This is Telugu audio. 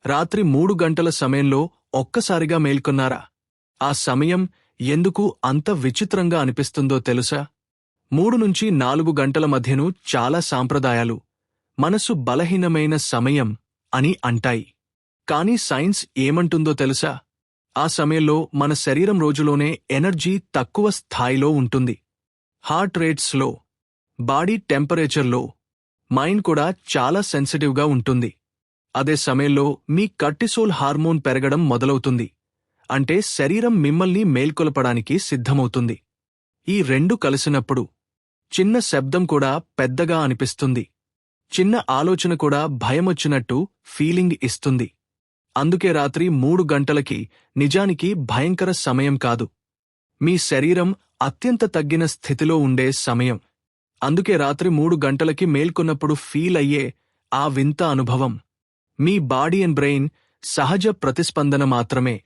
రాత్రి 3 గంటల సమయంలో ఒక్కసారిగా మేల్కొన్నారా? ఆ సమయం ఎందుకు అంత విచిత్రంగా అనిపిస్తుందో తెలుసా? 3-4 గంటల మధ్యను చాలా సాంప్రదాయాలు మనసు బలహీనమైన సమయం అని అంటాయి. కానీ సైన్స్ ఏమంటుందో తెలుసా? ఆ సమయంలో మన శరీరం రోజులోనే ఎనర్జీ తక్కువ స్థాయిలో ఉంటుంది. Heart rate slow, body temperature లో, మైండ్ కూడా చాలా సెన్సిటివ్గా ఉంటుంది. అదే సమయంలో మీ కార్టిసోల్ హార్మోన్ పెరగడం మొదలవుతుంది. అంటే శరీరం మిమ్మల్ని మేల్కొలపడానికి సిద్ధమవుతుంది. ఈ రెండు కలిసినప్పుడు చిన్న శబ్దం కూడా పెద్దగా అనిపిస్తుంది. చిన్న ఆలోచన కూడా భయమొచ్చినట్టు ఫీలింగ్ ఇస్తుంది. అందుకే రాత్రి 3 గంటలకి నిజానికి భయంకర సమయం కాదు. మీ శరీరం అత్యంత తగ్గిన స్థితిలో ఉండే సమయం. అందుకే రాత్రి 3 గంటలకి మేల్కొన్నప్పుడు ఫీల్ అయ్యే ఆ వింత అనుభవం మీ బాడీ అండ్ బ్రెయిన్ సహజ ప్రతిస్పందన మాత్రమే.